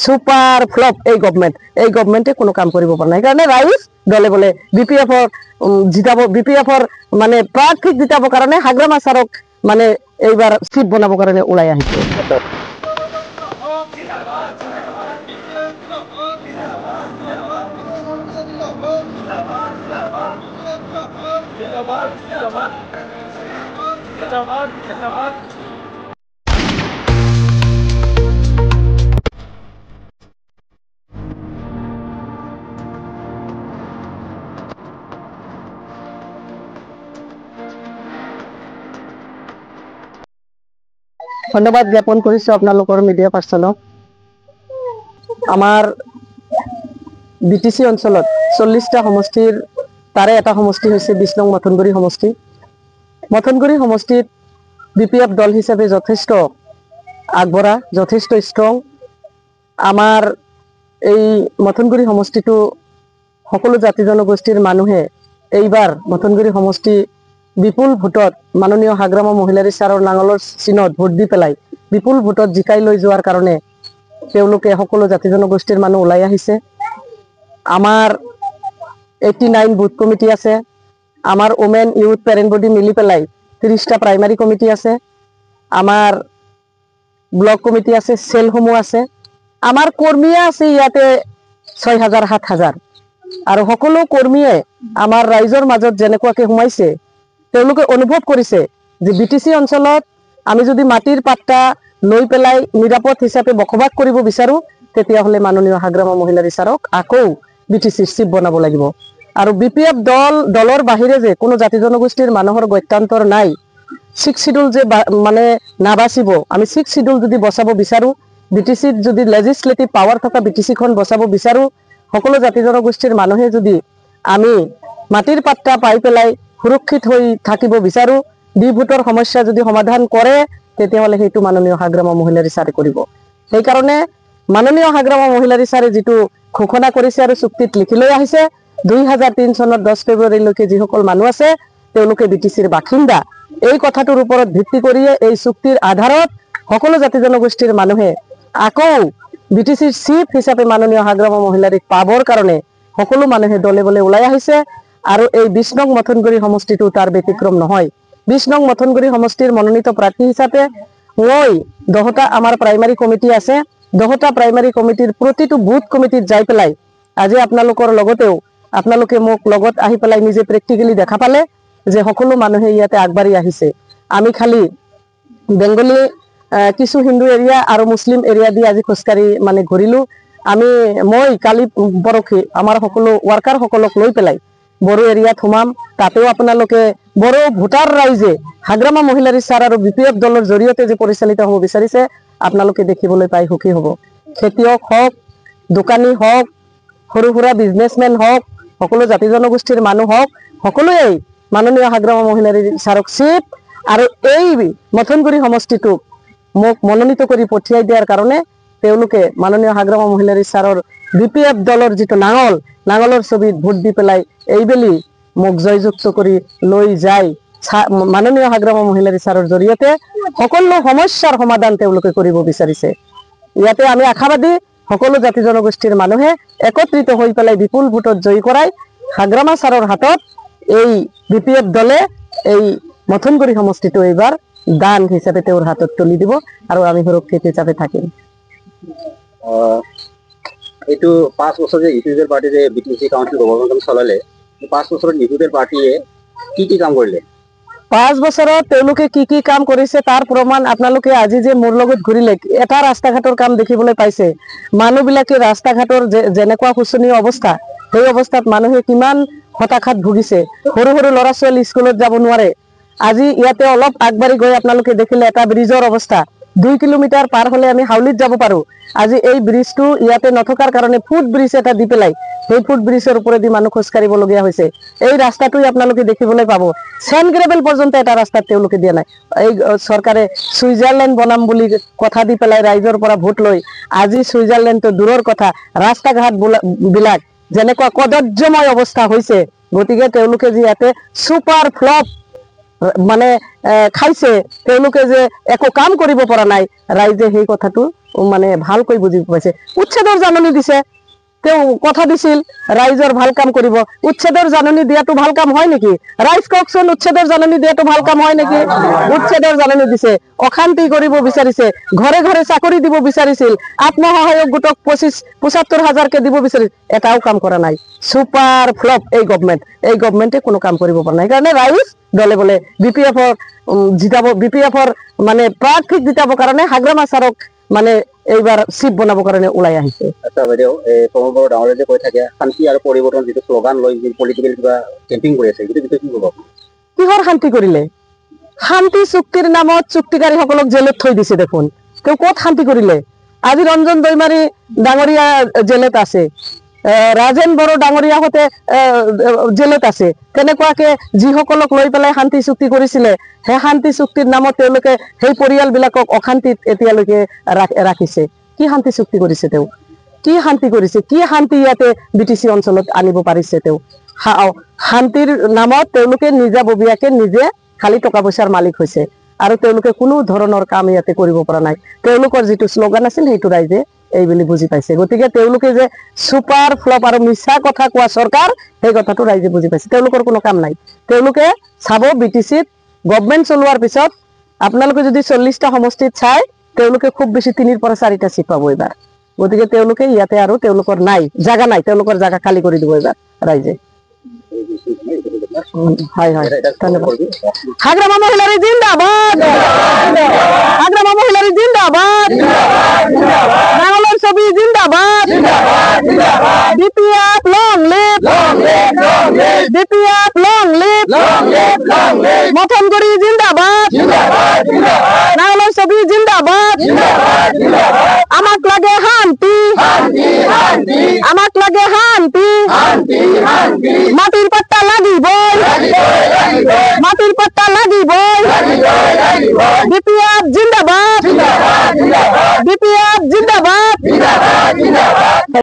Super flop এই গভৰ্নমেন্টে কোনো কাম কৰিব পৰা নাই। সেইকাৰণে ৰাইজ দলে বলে বিপিএফৰ জিতাব, বিপিএফৰ মানে প্ৰাৰ্থীক জিতাবৰ কাৰণে হাগ্ৰামা ছাৰক মানে এইবাৰ চিফ বনাবৰ কাৰণে ওলাই আহিছে। ধন্যবাদ জ্ঞাপন কৰিছো আপোনালোকৰ মিডিয়া পাৰ্চনক। আমাৰ বিটিচি অঞ্চলত 40টা সমষ্টিৰ তাৰে এটা সমষ্টি হৈছে 20 নং মথনগুৰি সমষ্টি। মথনগুৰি সমষ্টিত বিপিএফ দল হিচাপে যথেষ্ট আগবঢ়া, যথেষ্ট ষ্ট্ৰং। আমাৰ এই মথনগুৰি সমষ্টিটো সকলো জাতি জনগোষ্ঠীৰ মানুহে এইবাৰ মথনগুৰি সমষ্টি বিপুল ভোটত মাননীয় হাগ্ৰামা মহিলাৰী ছাৰৰ নাঙলৰ চিনত ভোট দি পেলাই বিপুল ভোটত জিকাই লৈ যোৱাৰ কাৰণে তেওঁলোকে সকলো জাতি জনগোষ্ঠীৰ মানুহ ওলাই আহিছে। আমাৰ 89 বুথ কমিটি আছে, আমাৰ ওমেন ইউথ পেৰেণ্ট বডি মিলি পেলাই 30টা প্ৰাইমাৰী কমিটি আছে, আমাৰ ব্লক কমিটি আছে, চেলসমূহ আছে, আমাৰ কৰ্মীয়ে আছে ইয়াতে 6000-7000। আৰু সকলো কৰ্মীয়ে আমাৰ ৰাইজৰ মাজত যেনেকুৱাকে সোমাইছে তেওঁলোকে অনুভৱ কৰিছে যে বিটিচি অঞ্চলত আমি যদি মাটিৰ পাট্টা লৈ পেলাই নিৰাপদ হিচাপে বসবাস কৰিব বিচাৰো তেতিয়াহ'লে মাননীয় হাগ্ৰামা মহিলাৰী ছাৰক আকৌ বিটিচিৰ চিফ বনাব লাগিব। আৰু বিপিএফ দলৰ বাহিৰে যে কোনো জাতি জনগোষ্ঠীৰ মানুহৰ গত্যান্তৰ নাই। 6 শিডিউল যে মানে নাবাচিব, আমি 6 শিডিউল যদি বচাব বিচাৰো, বিটিচিত যদি লেজিসলেটিভ পাৱাৰ থকা বিটিচিখন বচাব বিচাৰো, সকলো জাতি জনগোষ্ঠীৰ মানুহে যদি আমি মাটিৰ পাট্টা পাই পেলাই সুৰক্ষিত হৈ থাকিব বিচাৰো, ভোটৰ সমস্যা যদি সমাধান কৰে তেতিয়াহ'লে সেইটো মাননীয় হাগ্ৰামা মহিলাৰী ছাৰে কৰিব। সেইকাৰণে মাননীয় হাগ্ৰামা মহিলাৰী ছাৰে যিটো ঘোষণা কৰিছে আৰু চুক্তিত লিখি লৈ আহিছে 2003 চনৰ 10 ফেব্ৰুৱাৰীলৈকে যিসকল মানুহ আছে তেওঁলোকে বিটিচিৰ বাসিন্দা, এই কথাটোৰ ওপৰত ভিত্তি কৰিয়ে এই চুক্তিৰ আধাৰত সকলো জাতি জনগোষ্ঠীৰ মানুহে আকৌ বিটিচিৰ চিফ হিচাপে মাননীয় হাগ্ৰামা মহিলাৰীক পাবৰ কাৰণে সকলো মানুহে দলে বলে ওলাই আহিছে। আৰু এই 20 নং মথনগুৰি সমষ্টিটো তাৰ ব্যতিক্ৰম নহয়। 20 নং মথনগুৰি সমষ্টিৰ মনোনীত প্ৰাৰ্থী হিচাপে মই 10টা আমাৰ প্ৰাইমাৰী কমিটি আছে, 10টা প্ৰাইমাৰী কমিটিৰ প্ৰতিটো বুথ কমিটিত যাই পেলাই আজি আপোনালোকৰ লগতেও আপোনালোকে মোক লগত আহি পেলাই নিজে প্ৰেক্টিকেলি দেখা পালে যে সকলো মানুহে ইয়াতে আগবাঢ়ি আহিছে। আমি খালি বেংগলী কিছু হিন্দু এৰিয়া আৰু মুছলিম এৰিয়া দি আজি খোজকাঢ়ি মানে ঘূৰিলো। মই কালি পৰহি আমাৰ সকলো ৱাৰ্কাৰ সকলক লৈ পেলাই বড়ো এৰিয়াত সোমাম, তাতেও আপোনালোকে বড়ো ভোটাৰ ৰাইজে হাগ্ৰামা মহিলাৰী ছাৰ আৰু বিপিএফ দলৰ জৰিয়তে যে পৰিচালিত হ'ব বিচাৰিছে আপোনালোকে দেখিবলৈ পাই সুখী হ'ব। খেতিয়ক হওক, দোকানী হওক, সৰু সুৰা বিজনেছমেন হওক, সকলো জাতি জনগোষ্ঠীৰ মানুহ হওক, সকলোৱে মাননীয় হাগ্ৰামা মহিলাৰী ছাৰক চিফ আৰু এই মথনগুৰি সমষ্টিটোক মোক মনোনীত কৰি পঠিয়াই দিয়াৰ কাৰণে তেওঁলোকে মাননীয় হাগ্ৰামা মহিলাৰী ছাৰৰ বিপিএফ দলৰ যিটো নাঙলৰ ছবিত ভোট দি পেলাই এইবেলি মোক জয়যুক্ত কৰি লৈ যায় মাননীয় হাগ্ৰামা মহিলাৰী ছাৰৰ জৰিয়তে সকলো সমস্যাৰ সমাধান তেওঁলোকে কৰিব বিচাৰিছে। ইয়াতে আমি আশাবাদী সকলো জাতি জনগোষ্ঠীৰ মানুহে একত্ৰিত হৈ পেলাই বিপুল ভোটত জয়ী কৰাই হাগ্ৰামা ছাৰৰ হাতত এই বিপিএফ দলে এই মথনগুৰি সমষ্টিটো এইবাৰ দান হিচাপে তেওঁৰ হাতত তুলি দিব আৰু আমি সুৰক্ষিত হিচাপে থাকিম। এইটো 5 বছৰ যে ইউপিপিএল পাৰ্টি যে বিটিচি কাউন্সিল গভৰ্ণমেণ্ট চলালে, 5 বছৰত ইউপিপিএল পাৰ্টিয়ে কি কাম কৰিলে? 5 বছৰত তেওঁলোকে কি কাম কৰিছে তাৰ প্ৰমাণ আপোনালোকে আজি যে মোৰ লগত ঘূৰিলে এটা ৰাস্তা ঘাটৰ কাম দেখিবলৈ পাইছে। মানুহবিলাকে ৰাস্তা ঘাটৰ যেনেকুৱা শোচনীয় অৱস্থা, সেই অৱস্থাত মানুহে কিমান হতাশাত ভুগিছে। সৰু সৰু ল'ৰা ছোৱালী স্কুলত যাব নোৱাৰে। আজি ইয়াতে অলপ আগবাঢ়ি গৈ আপোনালোকে দেখিলে এটা ব্ৰিজৰ অৱস্থা, 2 কিলোমিটাৰ পাৰ হলে আমি হাউলিত যাব পাৰো। আজি এই ব্ৰিজটো ইয়াতে নথকাৰ কাৰণে ফুট ব্ৰিজ এটা দি পেলাই সেই ফুট ব্ৰিজৰ ওপৰেদি মানুহ খোজ কাঢ়িবলগীয়া হৈছে। এই ৰাস্তাটোই আপোনালোকে দেখিবলৈ পাব। চেণ্ড গ্ৰেভেল পৰ্যন্ত এটা ৰাস্তাত তেওঁলোকে দিয়া নাই। এই চৰকাৰে ছুইজাৰলেণ্ড বনাম বুলি কথা দি পেলাই ৰাইজৰ পৰা ভোট লৈ আজি ছুইজাৰলেণ্ডটো দূৰৰ কথা, ৰাস্তা ঘাট বিলাক যেনেকুৱা কদৰ্যময় অৱস্থা হৈছে। গতিকে তেওঁলোকে যে ইয়াতে সুপাৰ ফ্লপ মানে খাইছে, তেওঁলোকে যে একো কাম কৰিব পৰা নাই, ৰাইজে সেই কথাটো মানে ভালকৈ বুজি পাইছে। উচ্ছেদৰ জাননী দিছে, তেওঁ কথা দিছিল ৰাইজৰ ভাল কাম কৰিব। উচ্ছেদৰ জাননী দিয়াটো ভাল কাম হয় নেকি? ৰাইজ কওকচোন, উচ্ছেদৰ জাননী দিয়াটো ভাল কাম হয় নেকি? উচ্ছেদৰ জাননী দিছে, অশান্তি কৰিব বিচাৰিছে, ঘৰে ঘৰে চাকৰি দিব বিচাৰিছিল, আত্মসহায়ক গোটক 75,000কে দিব বিচাৰিছিল, এটাও কাম কৰা নাই। সুপাৰ ফ্লপ এই গভৰ্ণমেণ্টে কোনো কাম কৰিব পৰা নাই। সেইকাৰণে ৰাইজ দলে বলে বিপিএফৰ বিপিএফৰ মানে প্ৰাৰ্থীক জিতাবৰ কাৰণে হাগ্ৰামা ছাৰক মানে এইবাৰ চিফ বনাবৰ কাৰণে ওলাই আহিছে। আচ্ছা বাইদেউ, প্ৰমোদ বড়ো ডাঙৰীয়াই যে কৈ থাকে শান্তি আৰু পৰিৱৰ্তন যিটো শ্লোগান লৈ যি পলিটিকেল কিবা কেম্পিং কৰি আছে, সেইটো বিষয়ে কি ক'ব? কিহৰ শান্তি কৰিলে? শান্তি চুক্তিৰ নামত চুক্তিকাৰীসকলক জেলত থৈ দিছে দেখোন। তেওঁ ক'ত শান্তি কৰিলে? আজি ৰঞ্জন দৈমাৰী ডাঙৰীয়া জেলত আছে, ৰাজেন বড়ো ডাঙৰীয়াহঁতে জেলত আছে। তেনেকুৱাকে যিসকলক লৈ পেলাই শান্তি চুক্তি কৰিছিলে, সেই শান্তি চুক্তিৰ নামত তেওঁলোকে সেই পৰিয়ালবিলাকক অশান্তিত এতিয়ালৈকে ৰাখিছে। কি শান্তি চুক্তি কৰিছে তেওঁ? কি শান্তি কৰিছে? কি শান্তি ইয়াতে BTC অঞ্চলত আনিব পাৰিছে তেওঁ? শান্তিৰ নামত তেওঁলোকে নিজাববীয়াকে নিজে খালি টকা পইচাৰ মালিক হৈছে আৰু তেওঁলোকে কোনো ধৰণৰ কাম ইয়াতে কৰিব পৰা নাই। তেওঁলোকৰ যিটো শ্লোগান আছিল সেইটো ৰাইজে এই বুলি বুজি পাইছে। গতিকে তেওঁলোকে যে সুপাৰ ফ্লপ আৰু মিছা কথা কোৱা চৰকাৰ, সেই কথাটো ৰাইজে বুজি পাইছে। তেওঁলোকৰ কোনো কাম নাই। তেওঁলোকে চাব BTCত গভৰ্ণমেণ্ট চলোৱাৰ পিছত আপোনালোকে যদি 40টা সমষ্টিত চাই, তেওঁলোকে খুব বেছি 3ৰ পৰা 4টা চিট পাব এইবাৰ। গতিকে তেওঁলোকে ইয়াতে আৰু তেওঁলোকৰ জাগা নাই, তেওঁলোকৰ জাগা খালী কৰি দিব এইবাৰ ৰাইজে। হয় হয়, ধন্যবাদ। হাগ্রামা মহিলারী জিন্দাবাদ, হাগ্রামা মহিলারী জিন্দাবাদ, বাংলার ছবি জিন্দাবাদ, BPF long live, BPF long live, Mathanguri জিন্দাবাদ, বাংলার ছবি জিন্দাবাদ। আমাক লাগে শান্তি, আমাক লাগে শান্তি,